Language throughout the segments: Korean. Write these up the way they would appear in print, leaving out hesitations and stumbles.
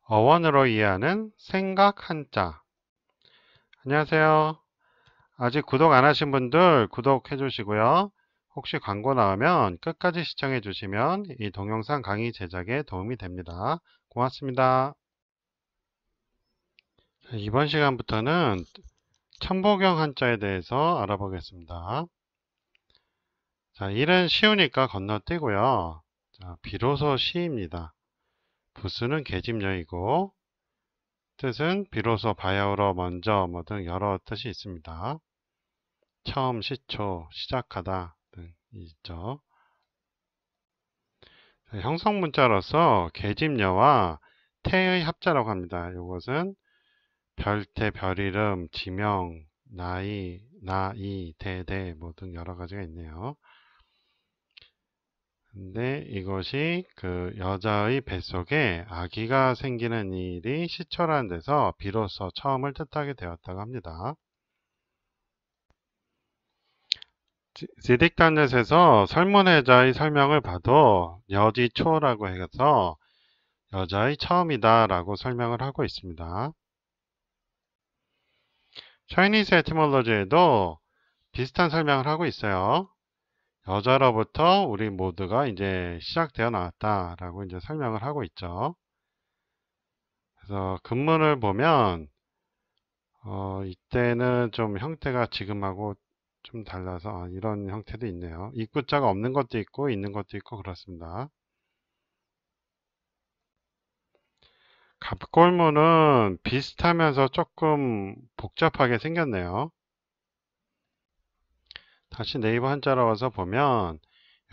어원으로 이해하는 생각 한자. 안녕하세요. 아직 구독 안 하신 분들 구독해 주시고요. 혹시 광고 나오면 끝까지 시청해 주시면 이 동영상 강의 제작에 도움이 됩니다. 고맙습니다. 이번 시간부터는 천보경 한자에 대해서 알아보겠습니다. 자, 일은 쉬우니까 건너뛰고요. 자, 비로소 시입니다. 부수는 계집여이고 뜻은 비로소 바야흐로 먼저 뭐 등 여러 뜻이 있습니다. 처음, 시초, 시작하다 등 있죠. 형성 문자로서 계집여와 태의 합자라고 합니다. 이것은 별태, 별이름, 지명, 나이, 나이, 대대 뭐 등 여러 가지가 있네요. 근데 이것이 그 여자의 뱃속에 아기가 생기는 일이 시초라는 데서 비로소 처음을 뜻하게 되었다고 합니다. 지딕단넷에서 설문해자의 설명을 봐도 여지초라고 해서 여자의 처음이다 라고 설명을 하고 있습니다. 차이니스 에티몰로지에도 비슷한 설명을 하고 있어요. 여자로부터 우리 모두가 이제 시작되어 나왔다 라고 이제 설명을 하고 있죠. 그래서 근문을 보면 이때는 좀 형태가 지금하고 좀 달라서 이런 형태도 있네요. 입구자가 없는 것도 있고 있는 것도 있고 그렇습니다. 갑골문은 비슷하면서 조금 복잡하게 생겼네요. 다시 네이버 한자로 와서 보면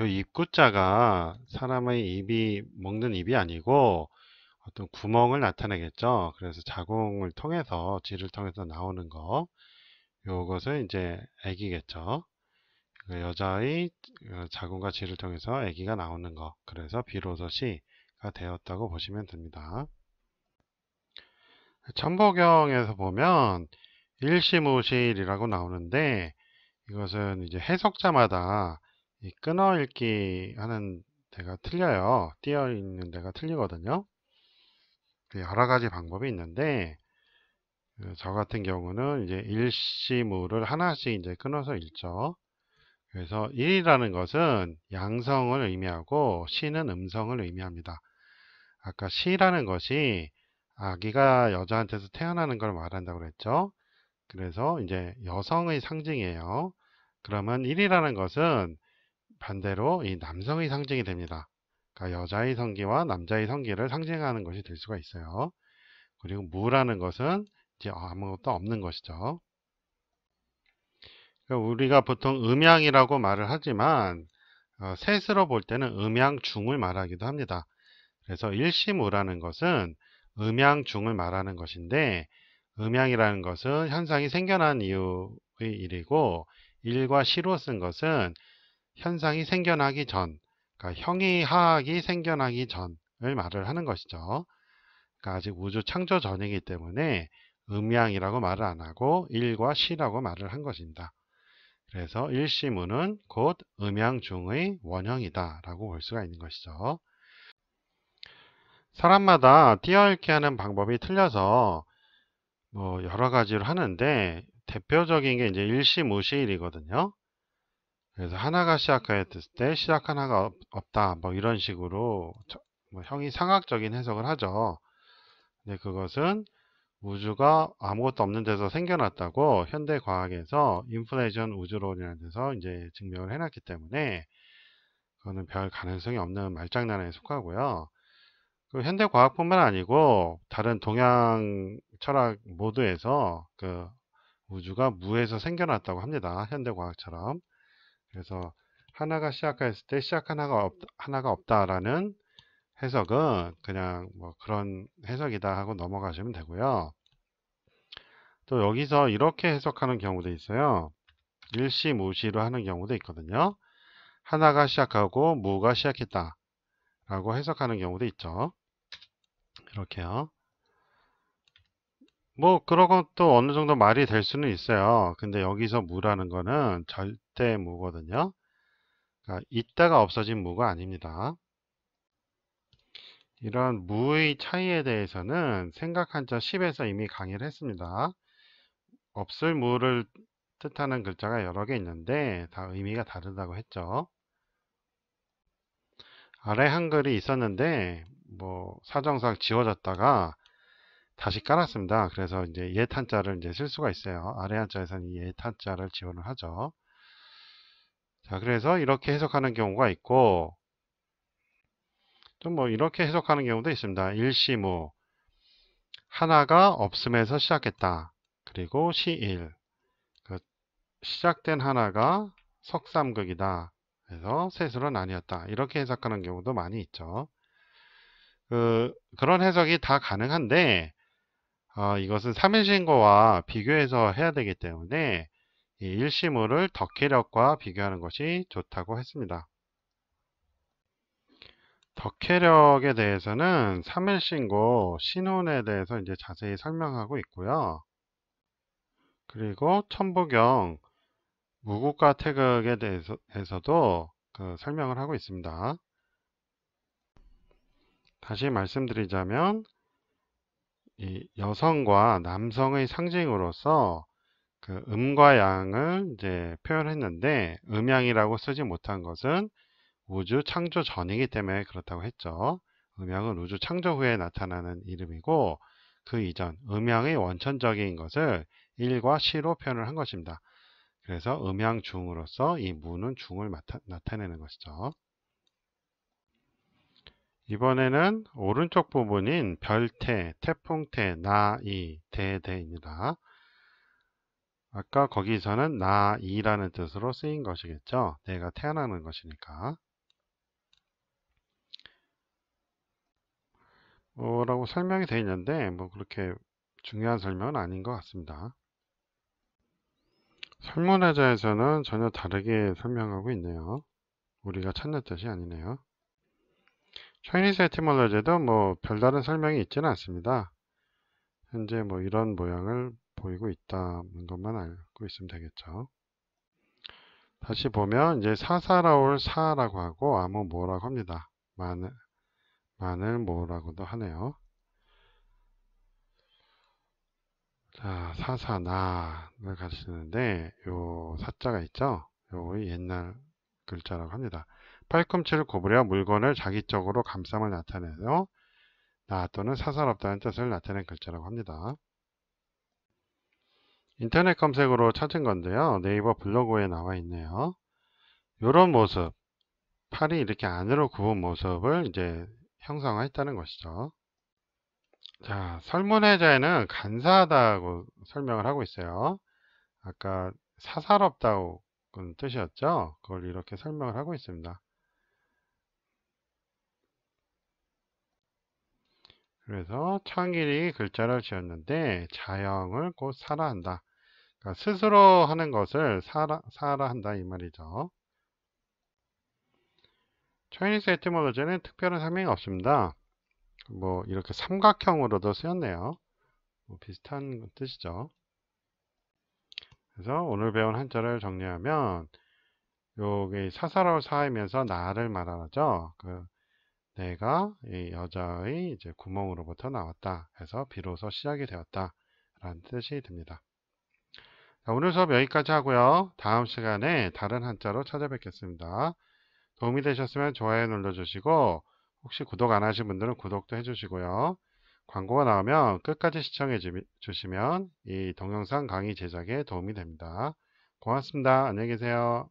이 입구자가 사람의 입이 먹는 입이 아니고 어떤 구멍을 나타내겠죠. 그래서 자궁을 통해서 쥐를 통해서 나오는 거, 요것은 이제 아기겠죠. 여자의 자궁과 쥐를 통해서 아기가 나오는 거, 그래서 비로소 시가 되었다고 보시면 됩니다. 천보경에서 보면 일시무실이라고 나오는데 이것은 이제 해석자마다 이 끊어읽기 하는 데가 틀려요. 띄어 있는 데가 틀리거든요. 여러 가지 방법이 있는데 저 같은 경우는 이제 일시무를 하나씩 이제 끊어서 읽죠. 그래서 일이라는 것은 양성을 의미하고 시는 음성을 의미합니다. 아까 시라는 것이 아기가 여자한테서 태어나는 걸 말한다고 그랬죠. 그래서 이제 여성의 상징이에요. 그러면 일이라는 것은 반대로 이 남성의 상징이 됩니다. 그러니까 여자의 성기와 남자의 성기를 상징하는 것이 될 수가 있어요. 그리고 무라는 것은 이제 아무것도 없는 것이죠. 그러니까 우리가 보통 음양이라고 말을 하지만 셋으로 볼 때는 음양중을 말하기도 합니다. 그래서 일시무라는 것은 음양중을 말하는 것인데 음양이라는 것은 현상이 생겨난 이유의 일이고 일과 시로 쓴 것은 현상이 생겨나기 전, 그러니까 형이하학이 생겨나기 전을 말을 하는 것이죠. 그러니까 아직 우주 창조 전이기 때문에 음양이라고 말을 안 하고 일과 시라고 말을 한 것입니다. 그래서 일시무는 곧 음양중의 원형이다 라고 볼 수가 있는 것이죠. 사람마다 띄어읽기 하는 방법이 틀려서 뭐 여러 가지로 하는데 대표적인 게 이제 일시무시일이거든요. 그래서 하나가 시작하였을 때 시작 하나가 없다 뭐 이런 식으로 뭐 형이 상학적인 해석을 하죠. 근데 그것은 우주가 아무것도 없는 데서 생겨났다고 현대 과학에서 인플레이션 우주론이라는 데서 이제 증명을 해놨기 때문에 그거는 별 가능성이 없는 말장난에 속하고요. 그 현대 과학뿐만 아니고 다른 동양 철학 모두에서 그 우주가 무에서 생겨났다고 합니다. 현대 과학처럼. 그래서 하나가 시작했을 때 시작 하나가 없다라는 해석은 그냥 뭐 그런 해석이다 하고 넘어가시면 되고요. 또 여기서 이렇게 해석하는 경우도 있어요. 일시무시로 하는 경우도 있거든요. 하나가 시작하고 무가 시작했다 라고 해석하는 경우도 있죠. 이렇게요. 뭐 그런 것도 어느 정도 말이 될 수는 있어요. 근데 여기서 무라는 거는 절대 무거든요. 그러니까 있다가 없어진 무가 아닙니다. 이런 무의 차이에 대해서는 생각 한자 10에서 이미 강의를 했습니다. 없을 무를 뜻하는 글자가 여러 개 있는데 다 의미가 다르다고 했죠. 아래 한글이 있었는데 사정상 지워졌다가 다시 깔았습니다. 그래서 이제 옛 한자를 이제 쓸 수가 있어요. 아래 한자에서는 이 옛 한자를 지원을 하죠. 자, 그래서 이렇게 해석하는 경우가 있고, 좀 이렇게 해석하는 경우도 있습니다. 일시무, 하나가 없음에서 시작했다. 그리고 시일, 그 시작된 하나가 석삼극이다. 그래서 셋으로 나뉘었다. 이렇게 해석하는 경우도 많이 있죠. 그런 해석이 다 가능한데, 이것은 삼일신고와 비교해서 해야 되기 때문에 이 일시무를 덕혜력과 비교하는 것이 좋다고 했습니다. 덕혜력에 대해서는 삼일신고 신혼에 대해서 이제 자세히 설명하고 있고요. 그리고 천부경 무국과 태극에 대해서도 설명을 하고 있습니다. 다시 말씀드리자면 이 여성과 남성의 상징으로서 음과 양을 이제 표현했는데 음양이라고 쓰지 못한 것은 우주 창조 전이기 때문에 그렇다고 했죠. 음양은 우주 창조 후에 나타나는 이름이고 그 이전 음양의 원천적인 것을 일과 시로 표현을 한 것입니다. 그래서 음양중으로서 이 무는 중을 나타내는 것이죠. 이번에는 오른쪽 부분인 별태, 태풍태, 나이, 대대입니다. 아까 거기서는 나이라는 뜻으로 쓰인 것이겠죠. 내가 태어나는 것이니까. 라고 설명이 되어 있는데 그렇게 중요한 설명은 아닌 것 같습니다. 설문해자에서는 전혀 다르게 설명하고 있네요. 우리가 찾는 뜻이 아니네요. 차이니스 에티몰로지도 별다른 설명이 있지는 않습니다. 현재 이런 모양을 보이고 있다는 것만 알고 있으면 되겠죠. 다시 보면 이제 사사라올 사라고 하고 아무 뭐라고 합니다. 마늘 뭐라고도 하네요. 자, 사사나를 가시는데 요 사자가 있죠. 요의 옛날 글자라고 합니다. 팔꿈치를 구부려 물건을 자기 쪽으로 감쌈을 나타내서 나 또는 사사롭다는 뜻을 나타낸 글자라고 합니다. 인터넷 검색으로 찾은 건데요. 네이버 블로그에 나와 있네요. 요런 모습, 팔이 이렇게 안으로 굽은 모습을 이제 형상화했다는 것이죠. 자, 설문해자에는 간사하다고 설명을 하고 있어요. 아까 사사롭다고 뜻이었죠. 그걸 이렇게 설명을 하고 있습니다. 그래서 창길이 글자를 지었는데 자영을 곧 사라 한다. 그러니까 스스로 하는 것을 사라 한다 이 말이죠. 차이니스 에티몰로지는 특별한 설명이 없습니다. 이렇게 삼각형으로도 쓰였네요. 비슷한 뜻이죠. 그래서 오늘 배운 한자를 정리하면 여기 사사로울 사이면서 나를 말하죠. 내가 이 여자의 이제 구멍으로부터 나왔다 해서 비로소 시작이 되었다 라는 뜻이 듭니다. 자, 오늘 수업 여기까지 하고요. 다음 시간에 다른 한자로 찾아뵙겠습니다. 도움이 되셨으면 좋아요 눌러주시고 혹시 구독 안 하신 분들은 구독도 해주시고요. 광고가 나오면 끝까지 시청해 주시면 이 동영상 강의 제작에 도움이 됩니다. 고맙습니다. 안녕히 계세요.